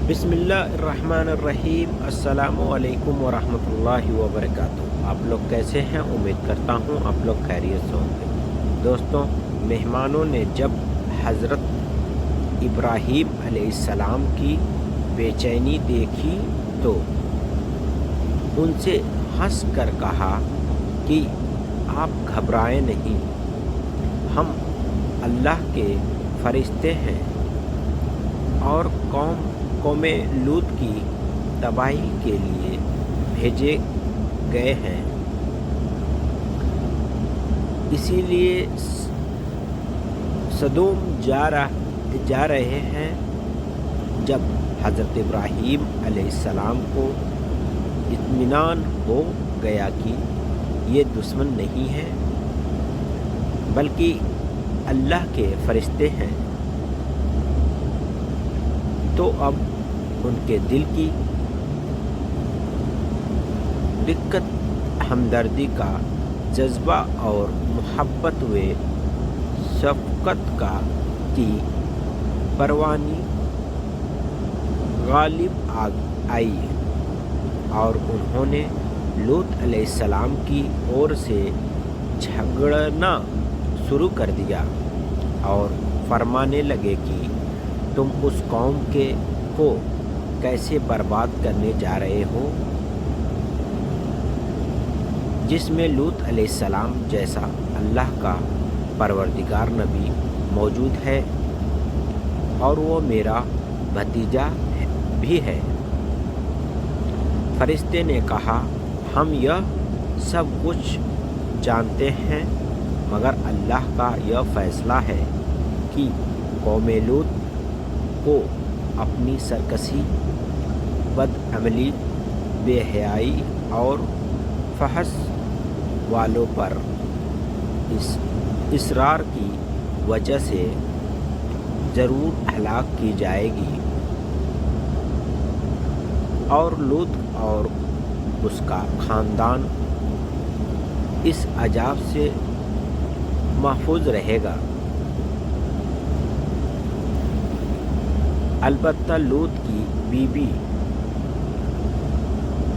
بسم اللہ الرحمن الرحیم۔ السلام علیکم ورحمۃ اللہ وبرکاتہ۔ آپ لوگ کیسے ہیں؟ امید کرتا ہوں آپ لوگ خیریت سے ہوں گے۔ دوستوں، مہمانوں نے جب حضرت ابراہیم علیہ السلام کی بے چینی دیکھی تو ان سے ہنس کر کہا کہ آپ گھبرائیں نہیں، ہم اللہ کے فرشتے ہیں اور قوم لوط کی تباہی کے لیے بھیجے گئے ہیں، اسی لیے سدوم جا رہے ہیں۔ جب حضرت ابراہیم علیہ السلام کو اطمینان ہو گیا کہ یہ دشمن نہیں ہے بلکہ اللہ کے فرشتے ہیں، تو اب ان کے دل کی دقت ہمدردی کا جذبہ اور محبت و شفقت کی پروانی غالب آئی اور انہوں نے لوط علیہ السلام کی اور سے جھگڑنا شروع کر دیا اور فرمانے لگے کہ تم اس قوم کو کیسے برباد کرنے جا رہے ہو جس میں لوط علیہ السلام جیسا اللہ کا پروردگار نبی موجود ہے اور وہ میرا بھتیجا بھی ہے۔ فرشتے نے کہا، ہم یہ سب کچھ جانتے ہیں، مگر اللہ کا یہ فیصلہ ہے کہ قوم لوط کو اپنی سرکشی، بدعملی، بے حیائی اور فحش والوں پر اصرار کی وجہ سے ضرور ہلاک کی جائے گی، اور لوط اور اس کا خاندان اس عذاب سے محفوظ رہے گا۔ البتہ لوط کی بیوی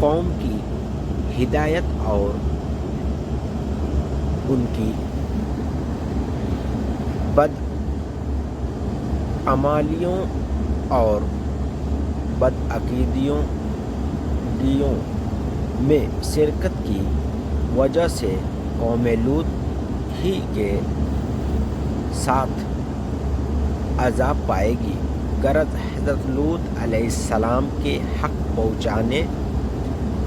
قوم کی ہدایت اور ان کی بدعمالیوں اور بدعقیدیوں میں شرکت کی وجہ سے قوم لوط ہی کے ساتھ عذاب پائے گی۔ غرض حضرت لوط علیہ السلام کے حق پہنچانے،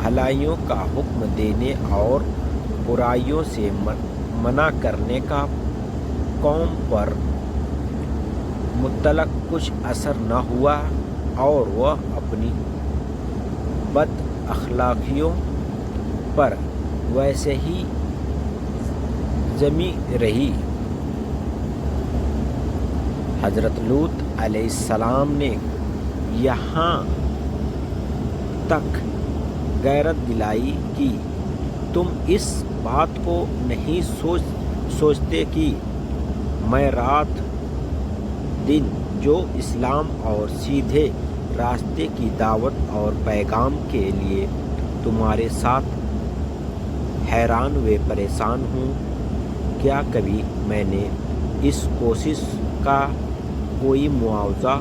بھلائیوں کا حکم دینے اور برائیوں سے منع کرنے کا قوم پر مطلق کچھ اثر نہ ہوا اور وہ اپنی بد اخلاقیوں پر ویسے ہی جمی رہی۔ حضرت لوط علیہ السلام نے یہاں تک غیرت دلائی کہ تم اس بات کو نہیں سوچتے کہ میں رات دن جو اسلام اور سیدھے راستے کی دعوت اور پیغام کے لیے تمہارے ساتھ حیران و پریشان ہوں، کیا کبھی میں نے اس کوشش کا کوئی معاوضہ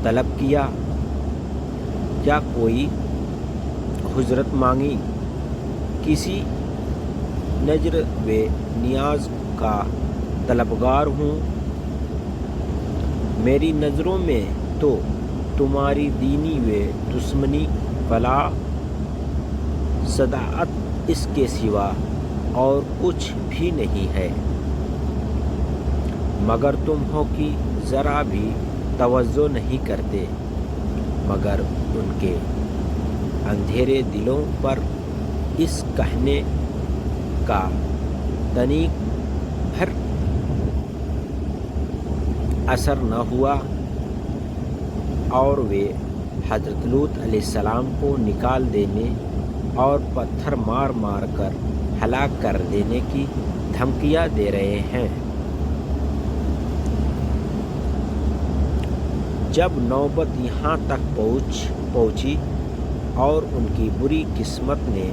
طلب کیا؟ کیا کوئی اجرت مانگی؟ کسی نذر و نیاز کا طلبگار ہوں؟ میری نظروں میں تو تمہاری دینی و دشمنی بلا صداعت اس کے سوا اور کچھ بھی نہیں ہے، مگر تم ہو کہ ذرا بھی توجہ نہیں کرتے، مگر ان کے اندھیرے دلوں پر اس کہنے کا تنیک بھر اثر نہ ہوا اور وہ حضرت لوط علیہ السلام کو نکال دینے اور پتھر مار مار کر ہلاک کر دینے کی دھمکیاں دے رہے ہیں۔ جب نوبت یہاں تک پہنچی اور ان کی بری قسمت نے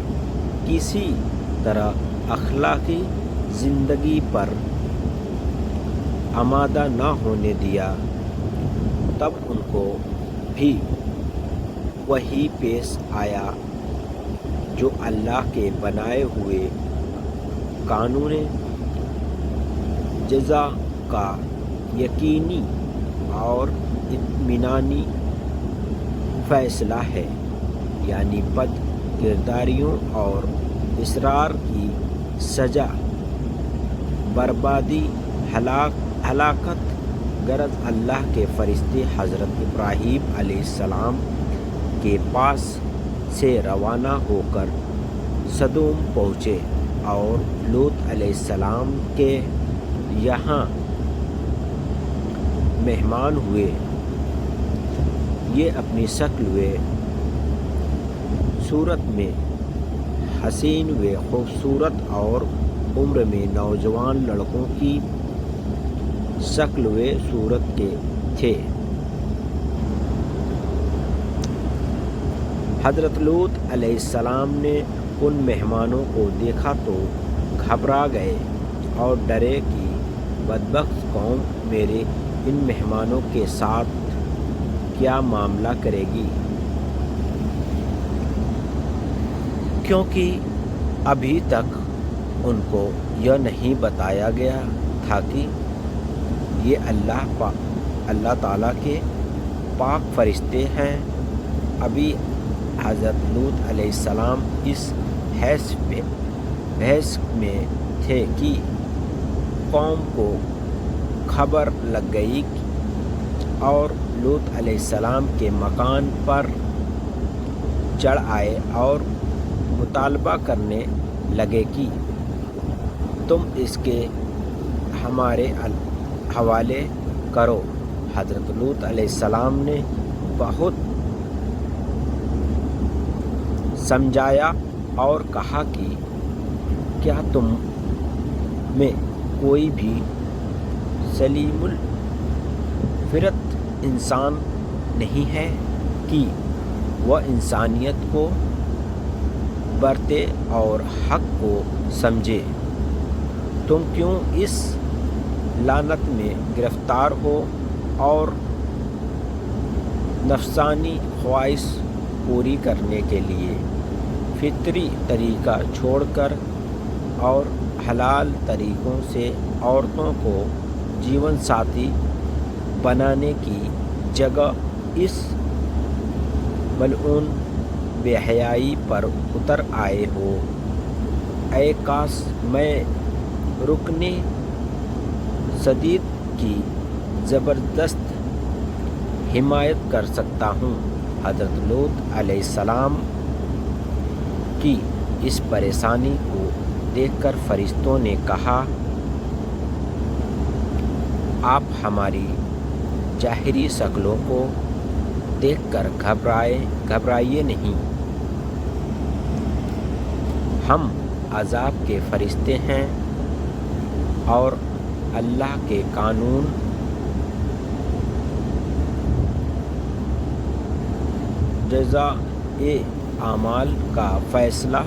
کسی طرح اخلاقی زندگی پر آمادہ نہ ہونے دیا، تب ان کو بھی وہی پیش آیا جو اللہ کے بنائے ہوئے قانون جزا کا یقینی اور اطمینانی فیصلہ ہے، یعنی بد کرداریوں اور اصرار کی سزا، بربادی، ہلاکت۔ غرض اللہ کے فرشتے حضرت ابراہیم علیہ السلام کے پاس سے روانہ ہو کر سدوم پہنچے اور لوط علیہ السلام کے یہاں مہمان ہوئے۔ یہ اپنی شکل و صورت میں حسین و خوبصورت اور عمر میں نوجوان لڑکوں کی شکل و صورت کے تھے۔ حضرت لوط علیہ السلام نے ان مہمانوں کو دیکھا تو گھبرا گئے اور ڈرے کہ بدبخت قوم میرے ان مہمانوں کے ساتھ کیا معاملہ کرے گی، کیونکہ ابھی تک ان کو یہ نہیں بتایا گیا تھا کہ یہ اللہ تعالیٰ کے پاک فرشتے ہیں۔ ابھی حضرت لوط علیہ السلام اس حیث میں تھے کہ قوم کو خبر لگ گئی اور لوط علیہ السلام کے مکان پر چڑھ آئے اور مطالبہ کرنے لگے کہ تم اس کے ہمارے حوالے کرو۔ حضرت لوط علیہ السلام نے بہت سمجھایا اور کہا کہ کیا تم میں کوئی بھی سلیم الفطرت انسان نہیں ہے کہ وہ انسانیت کو برتے اور حق کو سمجھے؟ تم کیوں اس لعنت میں گرفتار ہو اور نفسانی خواہش پوری کرنے کے لیے فطری طریقہ چھوڑ کر اور حلال طریقوں سے عورتوں کو جیون ساتھی بنانے کی جگہ اس ملعون بے حیائی پر اتر آئے ہو؟ اے کاش میں رکن شدید کی زبردست حمایت کر سکتا ہوں۔ حضرت لوط علیہ السلام کی اس پریشانی کو دیکھ کر فرشتوں نے کہا، آپ ہماری ظاہری شکلوں کو دیکھ کر گھبرائیے نہیں، ہم عذاب کے فرشتے ہیں اور اللہ کے قانون جزائے اعمال کا فیصلہ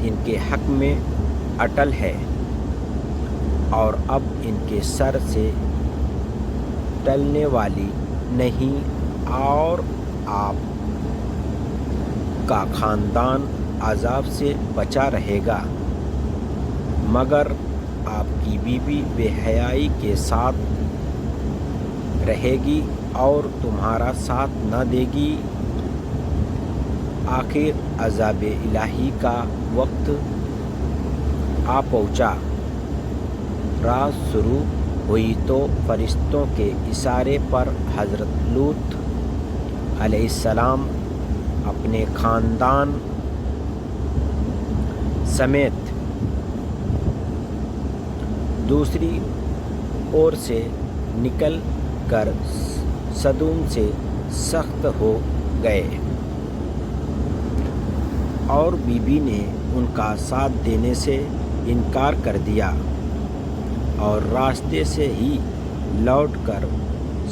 ان کے حق میں اٹل ہے اور اب ان کے سر سے ٹلنے والی نہیں، اور آپ کا خاندان عذاب سے بچا رہے گا، مگر آپ کی بیوی بے حیائی کے ساتھ رہے گی اور تمہارا ساتھ نہ دے گی۔ آخر عذاب الہی کا وقت آ پہنچا، رات شروع ہوئی تو فرشتوں کے اشارے پر حضرت لوط علیہ السلام اپنے خاندان سمیت دوسری اور سے نکل کر سدوم سے سخت ہو گئے، اور بیوی نے ان کا ساتھ دینے سے انکار کر دیا اور راستے سے ہی لوٹ کر